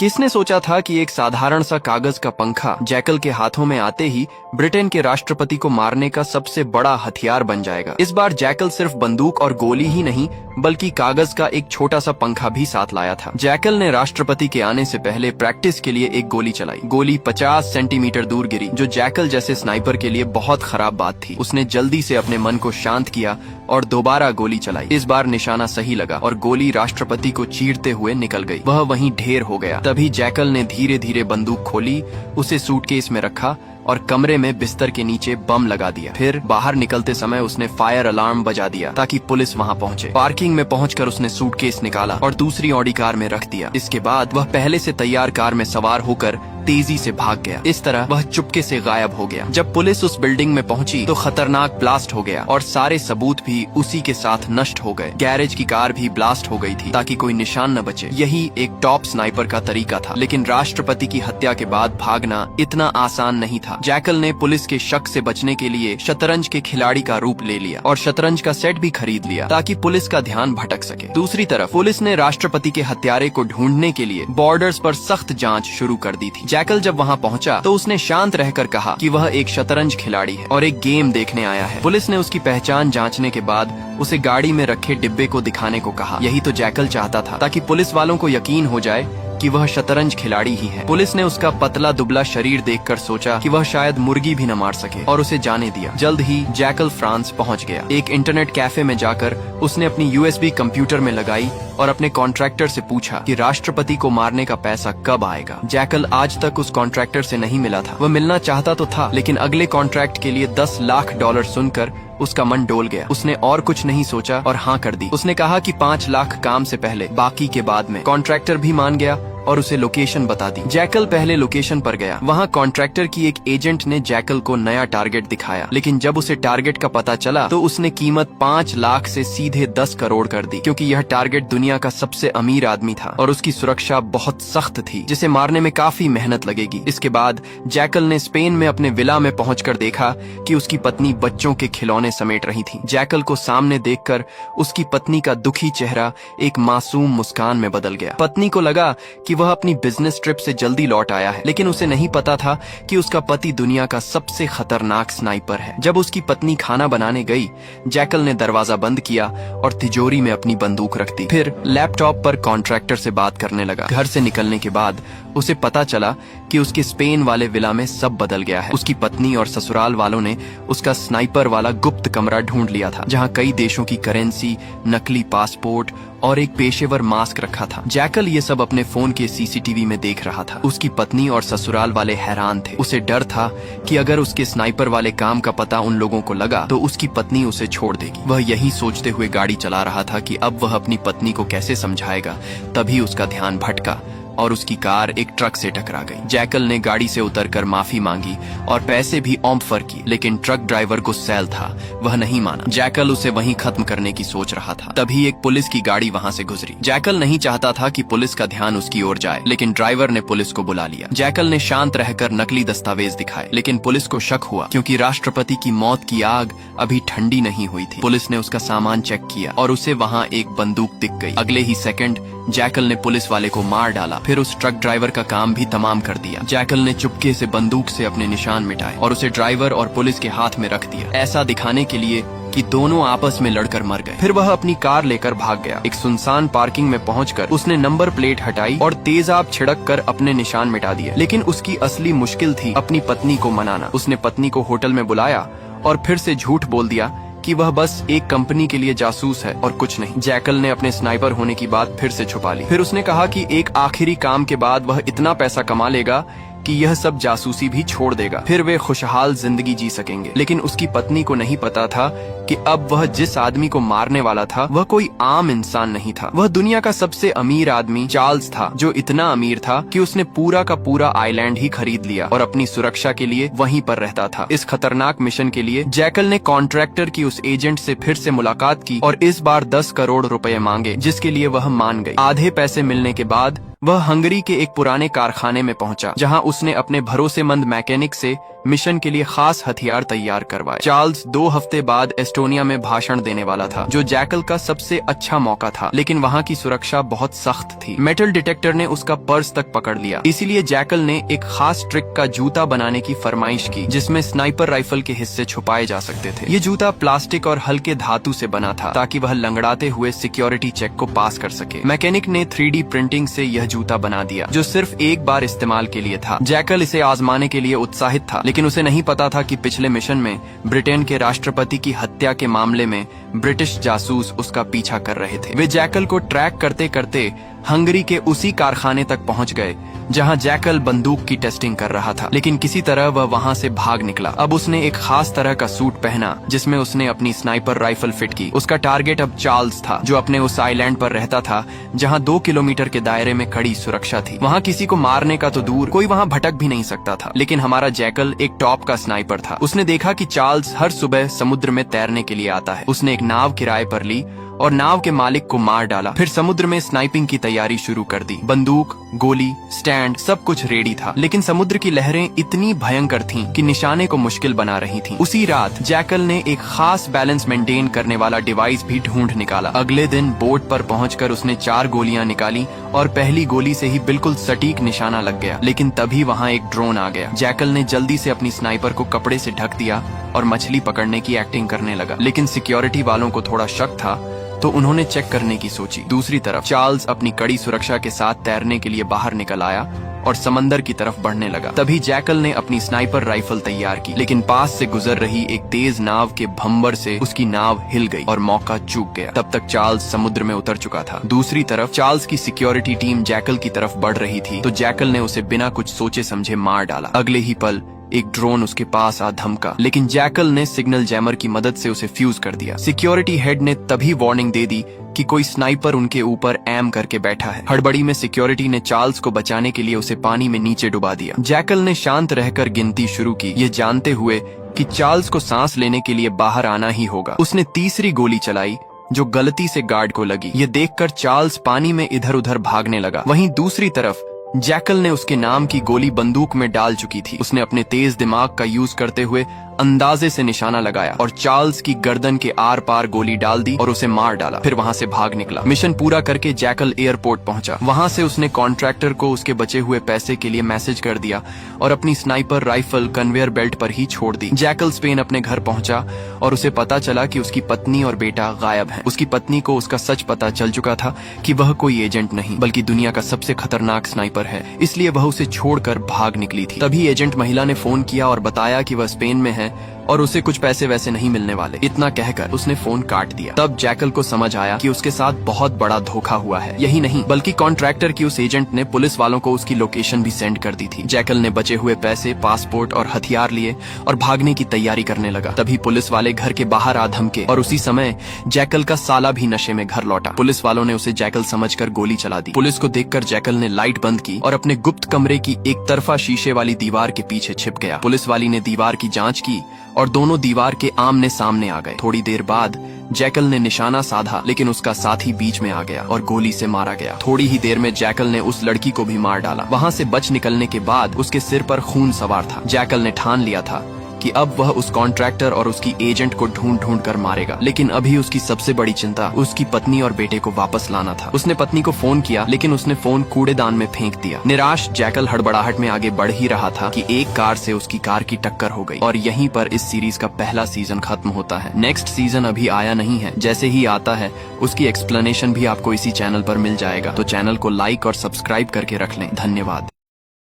किसने सोचा था कि एक साधारण सा कागज का पंखा जैकल के हाथों में आते ही ब्रिटेन के राष्ट्रपति को मारने का सबसे बड़ा हथियार बन जाएगा। इस बार जैकल सिर्फ बंदूक और गोली ही नहीं बल्कि कागज का एक छोटा सा पंखा भी साथ लाया था। जैकल ने राष्ट्रपति के आने से पहले प्रैक्टिस के लिए एक गोली चलाई। गोली 50 सेंटीमीटर दूर गिरी, जो जैकल जैसे स्नाइपर के लिए बहुत खराब बात थी। उसने जल्दी से अपने मन को शांत किया और दोबारा गोली चलाई। इस बार निशाना सही लगा और गोली राष्ट्रपति को चीरते हुए निकल गई। वह वहीं ढेर हो गया। तभी जैकल ने धीरे धीरे बंदूक खोली, उसे सूटकेस में रखा और कमरे में बिस्तर के नीचे बम लगा दिया। फिर बाहर निकलते समय उसने फायर अलार्म बजा दिया ताकि पुलिस वहां पहुंचे। पार्किंग में पहुंचकर उसने सूटकेस निकाला और दूसरी ऑडी कार में रख दिया। इसके बाद वह पहले से तैयार कार में सवार होकर तेजी से भाग गया। इस तरह वह चुपके से गायब हो गया। जब पुलिस उस बिल्डिंग में पहुंची तो खतरनाक ब्लास्ट हो गया और सारे सबूत भी उसी के साथ नष्ट हो गए। गैरेज की कार भी ब्लास्ट हो गई थी ताकि कोई निशान न बचे। यही एक टॉप स्नाइपर का तरीका था। लेकिन राष्ट्रपति की हत्या के बाद भागना इतना आसान नहीं था। जैकल ने पुलिस के शक से बचने के लिए शतरंज के खिलाड़ी का रूप ले लिया और शतरंज का सेट भी खरीद लिया ताकि पुलिस का ध्यान भटक सके। दूसरी तरफ पुलिस ने राष्ट्रपति के हत्यारे को ढूंढने के लिए बॉर्डर्स पर सख्त जांच शुरू कर दी थी। जैकल जब वहां पहुंचा तो उसने शांत रहकर कहा कि वह एक शतरंज खिलाड़ी है और एक गेम देखने आया है। पुलिस ने उसकी पहचान जांचने के बाद उसे गाड़ी में रखे डिब्बे को दिखाने को कहा। यही तो जैकल चाहता था, ताकि पुलिस वालों को यकीन हो जाए कि वह शतरंज खिलाड़ी ही है। पुलिस ने उसका पतला दुबला शरीर देखकर सोचा कि वह शायद मुर्गी भी न मार सके और उसे जाने दिया। जल्द ही जैकल फ्रांस पहुंच गया। एक इंटरनेट कैफे में जाकर उसने अपनी यूएसबी कंप्यूटर में लगाई और अपने कॉन्ट्रैक्टर से पूछा कि राष्ट्रपति को मारने का पैसा कब आएगा। जैकल आज तक उस कॉन्ट्रैक्टर से नहीं मिला था। वह मिलना चाहता तो था, लेकिन अगले कॉन्ट्रैक्ट के लिए $10 लाख सुनकर उसका मन डोल गया। उसने और कुछ नहीं सोचा और हाँ कर दी। उसने कहा कि 5 लाख काम से पहले, बाकी के बाद में। कॉन्ट्रैक्टर भी मान गया और उसे लोकेशन बता दी। जैकल पहले लोकेशन पर गया। वहाँ कॉन्ट्रैक्टर की एक एजेंट ने जैकल को नया टारगेट दिखाया, लेकिन जब उसे टारगेट का पता चला तो उसने कीमत 5 लाख से सीधे 10 करोड़ कर दी, क्योंकि यह टारगेट दुनिया का सबसे अमीर आदमी था और उसकी सुरक्षा बहुत सख्त थी, जिसे मारने में काफी मेहनत लगेगी। इसके बाद जैकल ने स्पेन में अपने विला में पहुंचकर देखा कि उसकी पत्नी बच्चों के खिलौने समेट रही थी। जैकल को सामने देखकर उसकी पत्नी का दुखी चेहरा एक मासूम मुस्कान में बदल गया। पत्नी को लगा कि वह अपनी बिजनेस ट्रिप से जल्दी लौट आया है, लेकिन उसे नहीं पता था कि उसका पति दुनिया का सबसे खतरनाक स्नाइपर है। जब उसकी पत्नी खाना बनाने गई, जैकल ने दरवाजा बंद किया और तिजोरी में अपनी बंदूक रख दी। फिर लैपटॉप पर कॉन्ट्रैक्टर से बात करने लगा। घर से निकलने के बाद उसे पता चला कि उसके स्पेन वाले विला में सब बदल गया है। उसकी पत्नी और ससुराल वालों ने उसका स्नाइपर वाला गुप्त कमरा ढूंढ लिया था, जहां कई देशों की करेंसी, नकली पासपोर्ट और एक पेशेवर मास्क रखा था। जैकल ये सब अपने फोन के सीसीटीवी में देख रहा था। उसकी पत्नी और ससुराल वाले हैरान थे। उसे डर था कि अगर उसके स्नाइपर वाले काम का पता उन लोगों को लगा तो उसकी पत्नी उसे छोड़ देगी। वह यही सोचते हुए गाड़ी चला रहा था कि अब वह अपनी पत्नी को कैसे समझाएगा। तभी उसका ध्यान भटका और उसकी कार एक ट्रक से टकरा गई। जैकल ने गाड़ी से उतरकर माफी मांगी और पैसे भी ऑफर की, लेकिन ट्रक ड्राइवर गुस्सैल था। वह नहीं माना। जैकल उसे वहीं खत्म करने की सोच रहा था। तभी एक पुलिस की गाड़ी वहां से गुजरी। जैकल नहीं चाहता था कि पुलिस का ध्यान उसकी ओर जाए, लेकिन ड्राइवर ने पुलिस को बुला लिया। जैकल ने शांत रहकर नकली दस्तावेज दिखाए, लेकिन पुलिस को शक हुआ, क्योंकि राष्ट्रपति की मौत की आग अभी ठंडी नहीं हुई थी। पुलिस ने उसका सामान चेक किया और उसे वहाँ एक बंदूक दिख गई। अगले ही सेकंड जैकल ने पुलिस वाले को मार डाला। फिर उस ट्रक ड्राइवर का काम भी तमाम कर दिया। जैकल ने चुपके से बंदूक से अपने निशान मिटाए और उसे ड्राइवर और पुलिस के हाथ में रख दिया, ऐसा दिखाने के लिए कि दोनों आपस में लड़कर मर गए। फिर वह अपनी कार लेकर भाग गया। एक सुनसान पार्किंग में पहुंचकर उसने नंबर प्लेट हटाई और तेजाब छिड़क कर अपने निशान मिटा दिए। लेकिन उसकी असली मुश्किल थी अपनी पत्नी को मनाना। उसने पत्नी को होटल में बुलाया और फिर से झूठ बोल दिया कि वह बस एक कंपनी के लिए जासूस है और कुछ नहीं। जैकल ने अपने स्नाइपर होने की बात फिर से छुपा ली। फिर उसने कहा कि एक आखिरी काम के बाद वह इतना पैसा कमा लेगा कि यह सब जासूसी भी छोड़ देगा। फिर वे खुशहाल जिंदगी जी सकेंगे। लेकिन उसकी पत्नी को नहीं पता था कि अब वह जिस आदमी को मारने वाला था वह कोई आम इंसान नहीं था। वह दुनिया का सबसे अमीर आदमी चार्ल्स था, जो इतना अमीर था कि उसने पूरा का पूरा आइलैंड ही खरीद लिया और अपनी सुरक्षा के लिए वहीं पर रहता था। इस खतरनाक मिशन के लिए जैकल ने कॉन्ट्रैक्टर की उस एजेंट से फिर से मुलाकात की और इस बार 10 करोड़ रुपए मांगे, जिसके लिए वह मान गई। आधे पैसे मिलने के बाद वह हंगरी के एक पुराने कारखाने में पहुंचा, जहां उसने अपने भरोसेमंद मैकेनिक से मिशन के लिए खास हथियार तैयार करवाए। चार्ल्स 2 हफ्ते बाद एस्टोनिया में भाषण देने वाला था, जो जैकल का सबसे अच्छा मौका था, लेकिन वहाँ की सुरक्षा बहुत सख्त थी। मेटल डिटेक्टर ने उसका पर्स तक पकड़ लिया। इसीलिए जैकल ने एक खास ट्रिक का जूता बनाने की फरमाइश की, जिसमें स्नाइपर राइफल के हिस्से छुपाए जा सकते थे। ये जूता प्लास्टिक और हल्के धातु से बना था, ताकि वह लंगड़ाते हुए सिक्योरिटी चेक को पास कर सके। मैकेनिक ने 3D प्रिंटिंग से यह जूता बना दिया, जो सिर्फ एक बार इस्तेमाल के लिए था। जैकल इसे आजमाने के लिए उत्साहित था, लेकिन उसे नहीं पता था कि पिछले मिशन में ब्रिटेन के राष्ट्रपति की हत्या के मामले में ब्रिटिश जासूस उसका पीछा कर रहे थे। वे जैकल को ट्रैक करते करते हंगरी के उसी कारखाने तक पहुंच गए जहां जैकल बंदूक की टेस्टिंग कर रहा था, लेकिन किसी तरह वह वहां से भाग निकला। अब उसने एक खास तरह का सूट पहना, जिसमें उसने अपनी स्नाइपर राइफल फिट की। उसका टारगेट अब चार्ल्स था, जो अपने उस आइलैंड पर रहता था जहां 2 किलोमीटर के दायरे में कड़ी सुरक्षा थी। वहां किसी को मारने का तो दूर, कोई वहां भटक भी नहीं सकता था। लेकिन हमारा जैकल एक टॉप का स्नाइपर था। उसने देखा कि चार्ल्स हर सुबह समुद्र में तैरने के लिए आता है। उसने एक नाव किराए पर ली और नाव के मालिक को मार डाला। फिर समुद्र में स्नाइपिंग की तैयारी शुरू कर दी। बंदूक, गोली, स्टैंड सब कुछ रेडी था, लेकिन समुद्र की लहरें इतनी भयंकर थीं कि निशाने को मुश्किल बना रही थीं। उसी रात जैकल ने एक खास बैलेंस मेंटेन करने वाला डिवाइस भी ढूंढ निकाला। अगले दिन बोट पर पहुंचकर उसने 4 गोलियां निकाली और पहली गोली से ही बिल्कुल सटीक निशाना लग गया। लेकिन तभी वहाँ एक ड्रोन आ गया। जैकल ने जल्दी से अपनी स्नाइपर को कपड़े से ढक दिया और मछली पकड़ने की एक्टिंग करने लगा। लेकिन सिक्योरिटी वालों को थोड़ा शक था, तो उन्होंने चेक करने की सोची। दूसरी तरफ चार्ल्स अपनी कड़ी सुरक्षा के साथ तैरने के लिए बाहर निकल आया और समंदर की तरफ बढ़ने लगा। तभी जैकल ने अपनी स्नाइपर राइफल तैयार की, लेकिन पास से गुजर रही एक तेज नाव के भंबर से उसकी नाव हिल गई और मौका चूक गया। तब तक चार्ल्स समुद्र में उतर चुका था। दूसरी तरफ चार्ल्स की सिक्योरिटी टीम जैकल की तरफ बढ़ रही थी, तो जैकल ने उसे बिना कुछ सोचे समझे मार डाला। अगले ही पल एक ड्रोन उसके पास आ धमका, लेकिन जैकल ने सिग्नल जैमर की मदद से उसे फ्यूज कर दिया। सिक्योरिटी हेड ने तभी वार्निंग दे दी कि कोई स्नाइपर उनके ऊपर एम करके बैठा है। हड़बड़ी में सिक्योरिटी ने चार्ल्स को बचाने के लिए उसे पानी में नीचे डुबा दिया। जैकल ने शांत रहकर गिनती शुरू की, ये जानते हुए कि चार्ल्स को सांस लेने के लिए बाहर आना ही होगा। उसने तीसरी गोली चलाई, जो गलती से गार्ड को लगी। ये देखकर चार्ल्स पानी में इधर उधर भागने लगा। वहीं दूसरी तरफ जैकल ने उसके नाम की गोली बंदूक में डाल चुकी थी। उसने अपने तेज दिमाग का यूज करते हुए अंदाजे से निशाना लगाया और चार्ल्स की गर्दन के आर पार गोली डाल दी और उसे मार डाला। फिर वहां से भाग निकला। मिशन पूरा करके जैकल एयरपोर्ट पहुंचा। वहां से उसने कॉन्ट्रैक्टर को उसके बचे हुए पैसे के लिए मैसेज कर दिया और अपनी स्नाइपर राइफल कन्वेयर बेल्ट पर ही छोड़ दी। जैकल स्पेन अपने घर पहुंचा और उसे पता चला कि उसकी पत्नी और बेटा गायब हैं। उसकी पत्नी को उसका सच पता चल चुका था कि वह कोई एजेंट नहीं, बल्कि दुनिया का सबसे खतरनाक स्नाइपर है, इसलिए वह उसे छोड़कर भाग निकली थी। तभी एजेंट महिला ने फोन किया और बताया कि वह स्पेन में है और उसे कुछ पैसे वैसे नहीं मिलने वाले। इतना कहकर उसने फोन काट दिया। तब जैकल को समझ आया कि उसके साथ बहुत बड़ा धोखा हुआ है। यही नहीं, बल्कि कॉन्ट्रैक्टर की उस एजेंट ने पुलिस वालों को उसकी लोकेशन भी सेंड कर दी थी। जैकल ने बचे हुए पैसे, पासपोर्ट और हथियार लिए और भागने की तैयारी करने लगा। तभी पुलिस वाले घर के बाहर आ धमके और उसी समय जैकल का साला भी नशे में घर लौटा। पुलिस वालों ने उसे जैकल समझकर गोली चला दी। पुलिस को देखकर जैकल ने लाइट बंद की और अपने गुप्त कमरे की एक तरफा शीशे वाली दीवार के पीछे छिप गया। पुलिस वाली ने दीवार की जांच की और दोनों दीवार के आमने सामने आ गए। थोड़ी देर बाद जैकल ने निशाना साधा, लेकिन उसका साथी बीच में आ गया और गोली से मारा गया। थोड़ी ही देर में जैकल ने उस लड़की को भी मार डाला। वहां से बच निकलने के बाद उसके सिर पर खून सवार था। जैकल ने ठान लिया था कि अब वह उस कॉन्ट्रैक्टर और उसकी एजेंट को ढूंढ ढूंढ कर मारेगा, लेकिन अभी उसकी सबसे बड़ी चिंता उसकी पत्नी और बेटे को वापस लाना था। उसने पत्नी को फोन किया, लेकिन उसने फोन कूड़ेदान में फेंक दिया। निराश जैकल हड़बड़ाहट में आगे बढ़ ही रहा था कि एक कार से उसकी कार की टक्कर हो गई और यहीं पर इस सीरीज का पहला सीजन खत्म होता है। नेक्स्ट सीजन अभी आया नहीं है। जैसे ही आता है उसकी एक्सप्लेनेशन भी आपको इसी चैनल पर मिल जाएगा, तो चैनल को लाइक और सब्सक्राइब करके रख लें। धन्यवाद।